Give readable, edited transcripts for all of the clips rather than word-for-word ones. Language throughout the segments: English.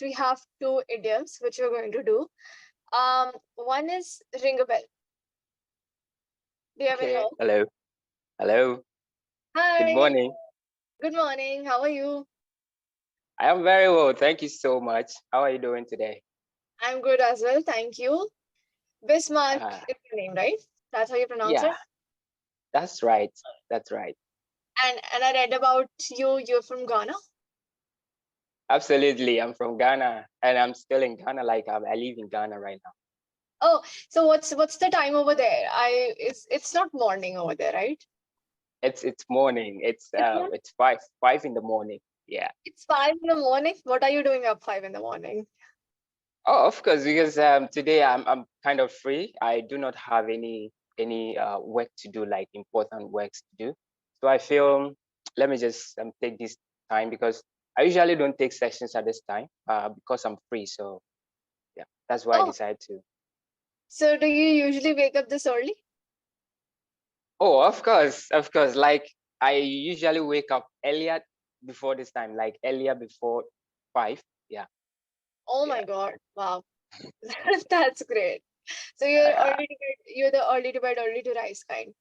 we have two idioms which we're going to do. One is ring a bell. Do you ever Okay. know? Hello. Hello. Good Hi, morning. good morning. How are you? I am very well. Thank you so much. How are you doing today? I'm good as well, thank you. Bismarck Uh, is your name, right? That's how you pronounce yeah, it. that's right. That's right. And I read about you. You're from Ghana. Absolutely. I'm from Ghana and I'm still in Ghana. I live in Ghana right now. Oh, so what's the time over there? It's not morning over there, right? It's morning. It's not. It's five in the morning. Yeah. It's 5 in the morning. What are you doing up 5 in the morning? Oh, of course, because today I'm kind of free. I do not have any work to do, like important works to do. So I feel let me just take this time because I usually don't take sessions at this time because I'm free. So yeah, that's why I Oh, decided to. so do you usually wake up this early? Oh, of course. Like I usually wake up earlier before this time, like earlier before 5. Yeah, Oh my yeah. God! Wow, that's great. So Uh, you're the early to bed, early to rise kind.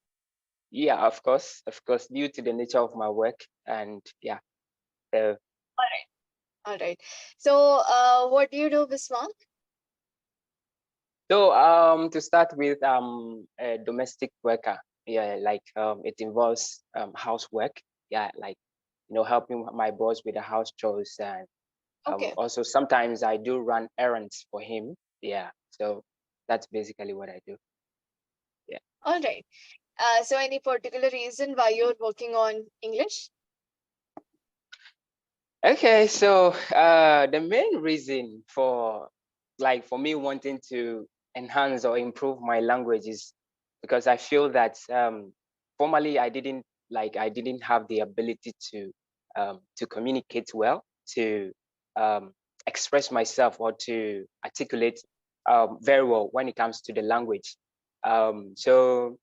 yeah, of course, due to the nature of my work and yeah. Uh, All right. All right. So, what do you do, Bismarck? So to start with, a domestic worker. Yeah, like it involves housework. Yeah, like helping my boss with the house chores, and Okay. also sometimes I do run errands for him. Yeah, so that's basically what I do. Yeah. All right. So any particular reason why you're working on English? Okay, so the main reason for me wanting to enhance or improve my language is because I feel that formerly I didn't have the ability to communicate well, to um, express myself or to articulate very well when it comes to the language. So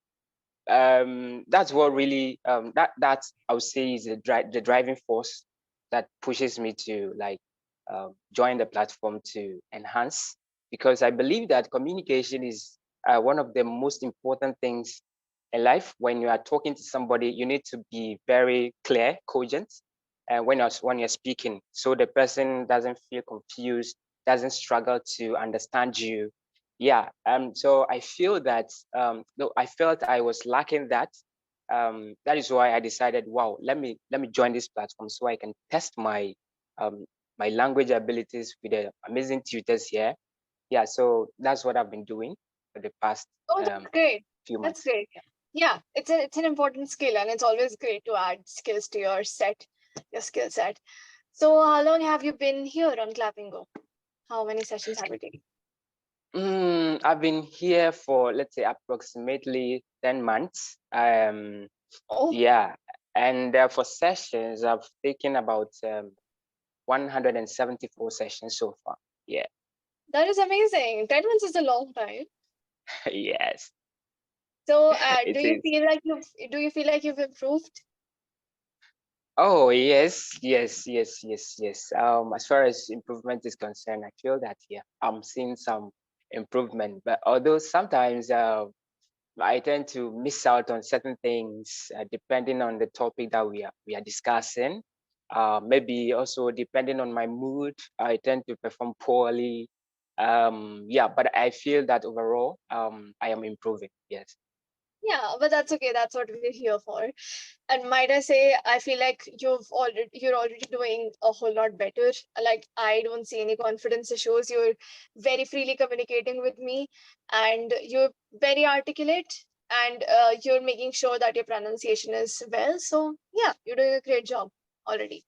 that's what really that I would say is the driving force that pushes me to join the platform to enhance, because I believe that communication is one of the most important things in life. When you are talking to somebody, you need to be very clear, cogent, when you're speaking, so the person doesn't feel confused, doesn't struggle to understand you. Yeah. So I feel that no, I felt I was lacking that. That is why I decided, wow, let me join this platform so I can test um my language abilities with the amazing tutors here. Yeah, so that's what I've been doing for the past Oh, that's great. few That's months. great. Yeah, it's an important skill, and it's always great to add skills to your skill set. So, how long have you been here on Clapping Go? How many sessions have you taken? I've been here for, let's say, approximately 10 months. Oh, Yeah, and for sessions, I've taken about 174 sessions so far. Yeah. that is amazing. 10 months is a long time. Yes, So, it is. do you feel like you've improved? Oh, yes, yes, yes, yes, yes. As far as improvement is concerned, I feel that, yeah, I'm seeing some improvement. But although sometimes I tend to miss out on certain things depending on the topic that we are discussing. Maybe also depending on my mood, I tend to perform poorly. Yeah, but I feel that overall, I am improving. Yes. Yeah, but that's okay. That's what we're here for. And might I say, I feel like you're already doing a whole lot better. Like I don't see any confidence issues. You're very freely communicating with me, and you're very articulate, and you're making sure that your pronunciation is well. So yeah, you're doing a great job already.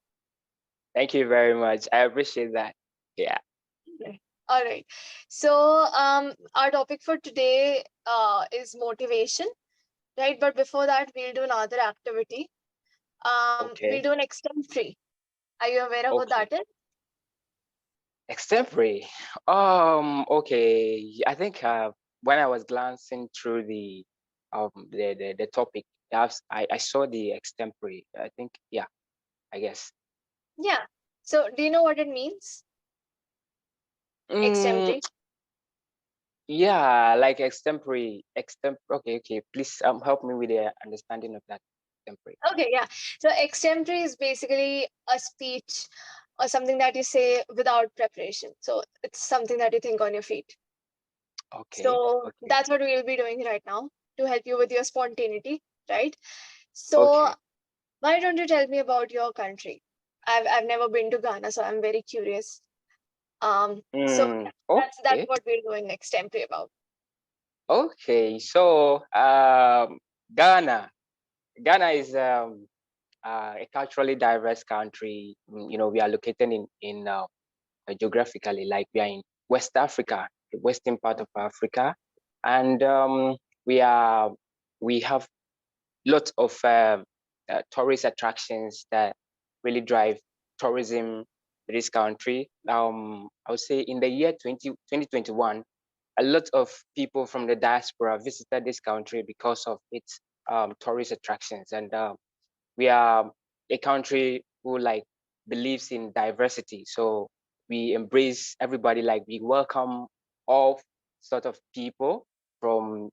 Thank you very much. I appreciate that. Yeah. Okay. All right. So our topic for today is motivation, right? But before that, we'll do another activity. We'll Okay. do an extemporary. Are you aware of what Okay. that is? Extemporary. Okay. I think when I was glancing through the topic, I saw the extemporary. I think, yeah, I guess. Yeah. So, do you know what it means? Mm, Extemporary. yeah, like extemporary, Okay, okay. Please help me with the understanding of that extemporary. Okay, yeah. So extemporary is basically a speech or something that you say without preparation. So it's something that you think on your feet. Okay, So okay, that's what we'll be doing right now to help you with your spontaneity, right? So okay. why don't you tell me about your country? I've never been to Ghana, so I'm very curious. So that's Okay, what we're doing extemporary about. okay. So Ghana, Ghana is a culturally diverse country. You know, we are located in geographically, like we are in West Africa, the western part of Africa, and we are we have lots of tourist attractions that really drive tourism to this country. I would say in the year 2021, a lot of people from the diaspora visited this country because of its tourist attractions. And we are a country who like believes in diversity. So we embrace everybody, like we welcome all sort of people from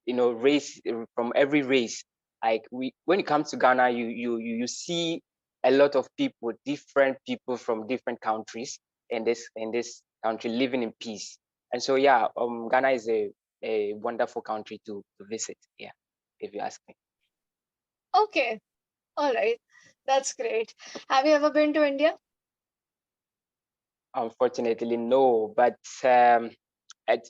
race, from every race. Like we when it comes to Ghana, you see a lot of people, different people from different countries in this country living in peace. And so yeah, Ghana is a wonderful country to visit, yeah, if you ask me. Okay, all right, that's great. Have you ever been to India? Unfortunately no, but at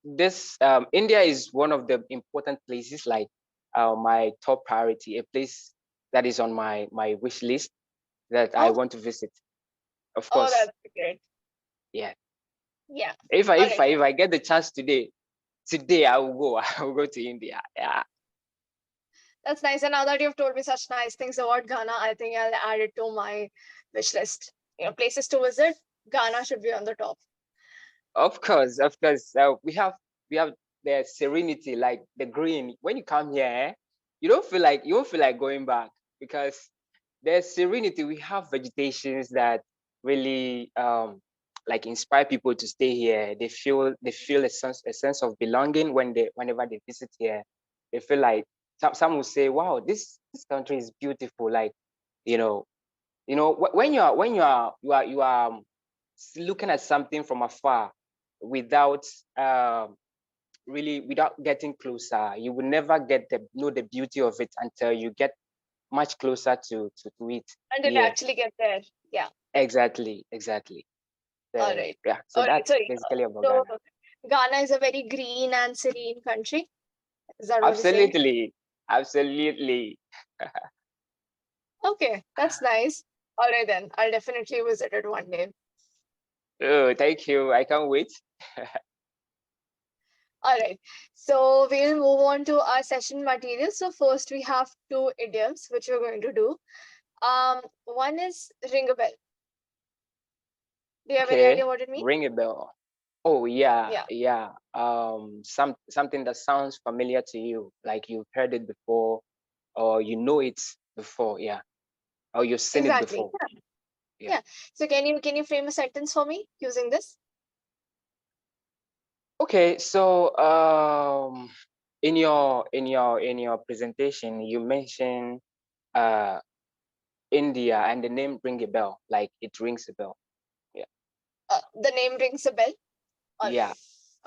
this India is one of the important places, like my top priority, a place that is on my wish list that I Oh, want to visit. Of oh, course, that's great. yeah. Yeah, If I all if right. I if I get the chance today I will go. I will go to India. Yeah. That's nice. And now that you've told me such nice things about Ghana, I think I'll add it to my wish list. Places to visit, Ghana should be on the top. Of course, of course. We have the serenity, like the green. When you come here, you don't feel like going back because there's serenity. We have vegetations that really like inspire people to stay here. They feel a sense of belonging whenever they visit here. They feel like some will say, "Wow, this country is beautiful." Like you know, when you are looking at something from afar without really without getting closer, you will never get the know the beauty of it until you get much closer to it. And it Yeah, actually get there. Yeah. exactly. All The right. yeah, so All right. that's So, basically about so Ghana. Ghana is a very green and serene country. Is that what you're saying? Absolutely. Okay, that's nice. All right, then. I'll definitely visit it one day. Oh, thank you. I can't wait. All right. So we'll move on to our session material. So first we have two idioms which we're going to do. One is ring a bell. Do you have any Okay, idea what it means? ring a bell. Oh yeah, Yeah, yeah. Something that sounds familiar to you, like you've heard it before, or you know it before, yeah, or you've seen it exactly. before, Yeah. yeah. Yeah. So can you frame a sentence for me using this? Okay, so in your presentation, you mentioned uh India, and the name ring a bell, like it rings a bell. Yeah, The name rings a bell. All yeah. right.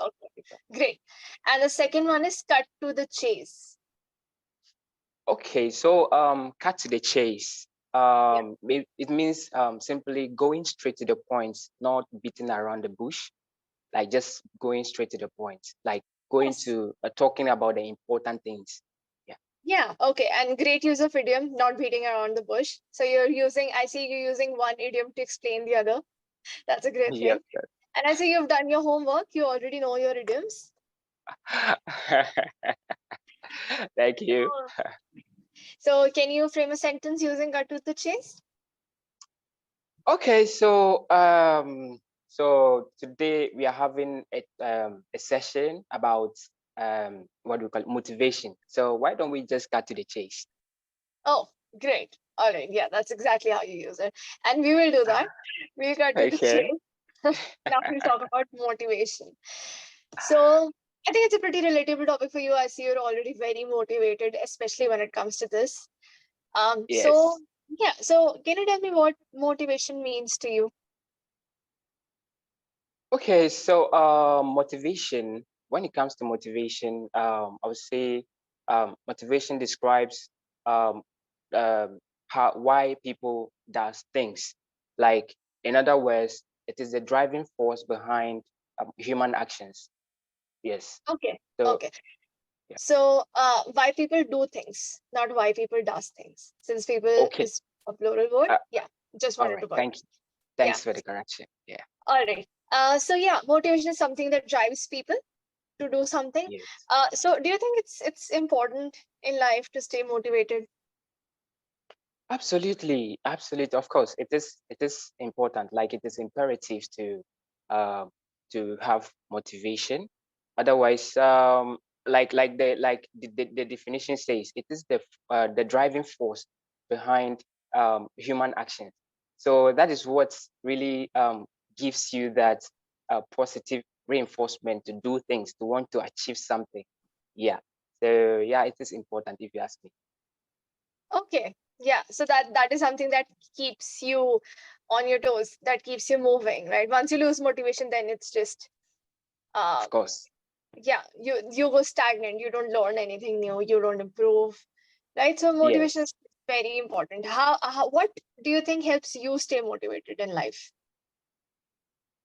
Okay. Great. And the second one is cut to the chase. Okay, so cut to the chase. Yeah. It means simply going straight to the point, not beating around the bush, like just going straight to the point, like going Yes. to talking about the important things. Yeah. Yeah. Okay. And great use of idiom, not beating around the bush. So I see you're using one idiom to explain the other. That's a great Yes. thing. And I see you've done your homework. You already know your idioms. Yes. Thank you. Oh. So can you frame a sentence using cut to the chase? Okay, so today we are having a session about what we call motivation. So why don't we just cut to the chase? Oh, great. All right. Yeah, that's exactly how you use it. And we will do that. We'll cut to the Okay. chase. Now we'll talk about motivation. So I think it's a pretty relatable topic for you. I see you're already very motivated, especially when it comes to this. So Yes. yeah, so can you tell me what motivation means to you? Okay, so motivation, when it comes to motivation, I would say motivation describes um, why people does things. Like, in other words, it is the driving force behind human actions. Yes. Okay, So, okay. yeah. So why people do things, not why people does things. Since people Okay. is a plural word, Uh, yeah, just all wanted right. to point. Thank you. Yeah. Thanks for the correction. Yeah. All right. So yeah, motivation is something that drives people to do something. Yes. So do you think it's important in life to stay motivated? Absolutely, absolutely. Of course, it is important. Like, it is imperative uh, to have motivation. Otherwise, the definition says, it is the driving force behind human action. So that is what really gives you that positive reinforcement to do things, to want to achieve something. Yeah. So yeah, it is important if you ask me. Okay. Yeah. So that is something that keeps you on your toes, that keeps you moving, right? Once you lose motivation, then it's just uh Of course. yeah, you go stagnant, you don't learn anything new, you don't improve, right? So motivation Yes. is very important. How what do you think helps you stay motivated in life?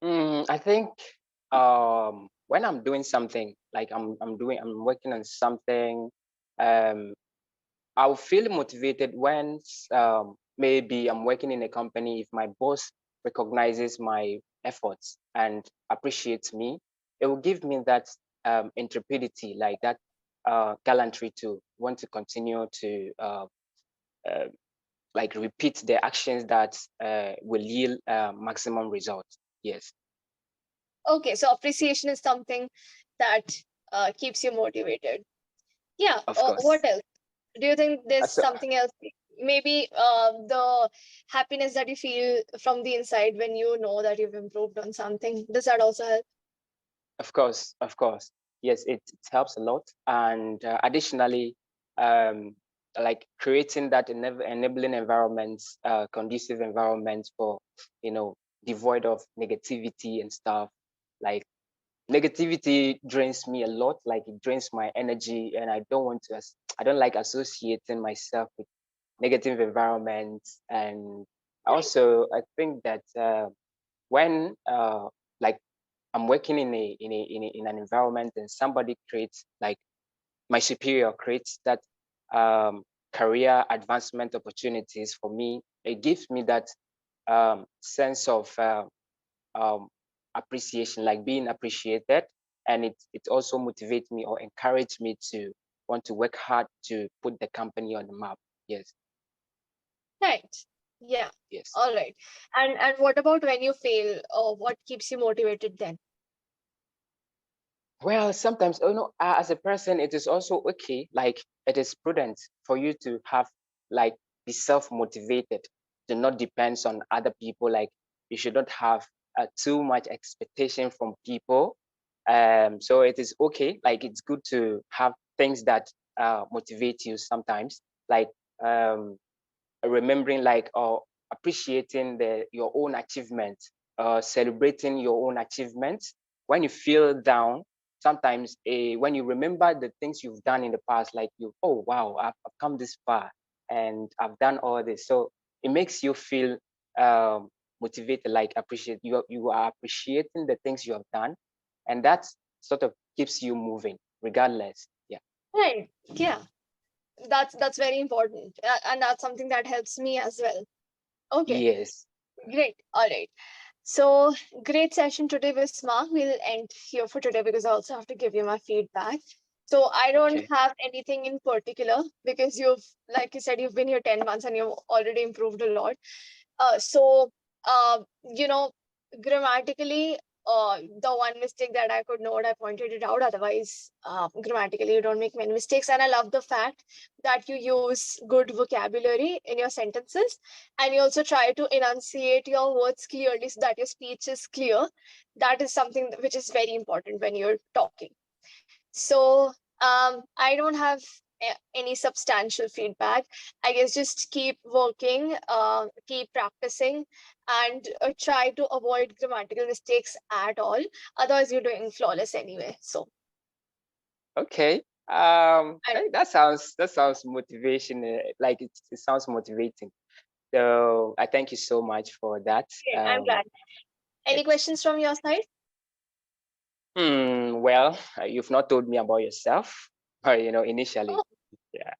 I think when I'm doing something, like I'm working on something, um, I'll feel motivated when maybe I'm working in a company. If my boss recognizes my efforts and appreciates me, it will give me that intrepidity, like that gallantry to want to continue to uh, like repeat the actions that will yield maximum results. Yes, Okay, so appreciation is something that keeps you motivated. Yeah. of What course. else? Do you think there's So something else? Maybe the happiness that you feel from the inside when you know that you've improved on something. Does that also help? of course, yes, it helps a lot. And additionally, um, like creating that enabling environment, conducive environment for, devoid of negativity and stuff. Like, negativity drains me a lot. Like, it drains my energy, and I don't want to. I don't like associating myself with negative environments. And Right. also, I think that when like I'm working in an environment, and somebody creates, like, my superior creates that career advancement opportunities for me, it gives me that sense of um, appreciation, like being appreciated. And it also motivates me or encourage me to want to work hard to put the company on the map. Yes. Right. Yeah. Yes. All right. And what about when you fail? Or what keeps you motivated then? Well, sometimes, as a person, it is also okay. Like, it is prudent for you to have, like, be self-motivated, to not depend on other people. Like, you should not have too much expectation from people. So it is okay. Like, it's good to have things that motivate you sometimes. Like, um, remembering, like, or appreciating your own achievements, celebrating your own achievements. When you feel down, sometimes when you remember the things you've done in the past, like, oh wow, I've come this far and I've done all this. So it makes you feel um, motivated, like, you are appreciating the things you have done, and that sort of keeps you moving regardless. Yeah. Right. Yeah. That's very important. And that's something that helps me as well. Okay. Yes. Great. All right. So great session today, Visma. We'll end here for today because I also have to give you my feedback. So I don't Okay. have anything in particular because like you said, you've been here 10 months and you've already improved a lot. So, you know, grammatically, the one mistake that I could note, I pointed it out. Otherwise, grammatically, you don't make many mistakes. And I love the fact that you use good vocabulary in your sentences, and you also try to enunciate your words clearly so that your speech is clear. That is something which is very important when you're talking. So I don't have any substantial feedback. I guess just keep working, keep practicing, and try to avoid grammatical mistakes at all. Otherwise, you're doing flawless anyway. So Okay. and That sounds motivation. Like it sounds motivating. So I thank you so much for that. great, I'm glad. Any It's questions from your side? well, you've not told me about yourself. Initially. Oh, Yeah.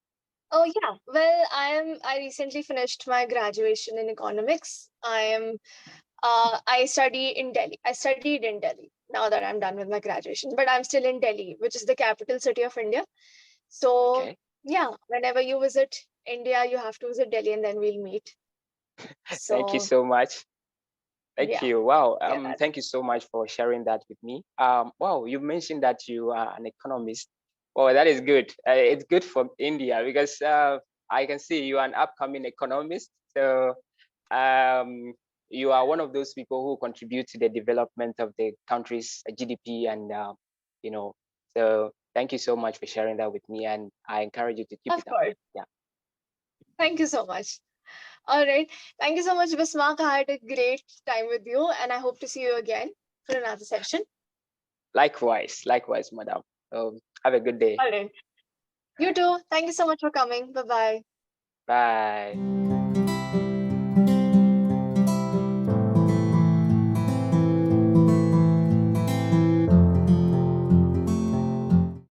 oh yeah. Well, I recently finished my graduation in economics. I study in Delhi. I studied in Delhi now that I'm done with my graduation, but I'm still in Delhi, which is the capital city of India. So, Okay. yeah, whenever you visit India, you have to visit Delhi and then we'll meet. Thank you So, so much. Thank yeah, you. Wow. yeah, Thank you so much for sharing that with me. Wow, you mentioned that you are an economist. Oh, that is good. It's good for India because I can see you are an upcoming economist. So um, you are one of those people who contribute to the development of the country's GDP, and you know. So thank you so much for sharing that with me, and I encourage you to keep of it up. course. Yeah. Thank you so much. All right. Thank you so much, Bismarck. I had a great time with you, and I hope to see you again for another session. Likewise, madam. Have a good day. All right. You too. Thank you so much for coming. Bye bye. Bye.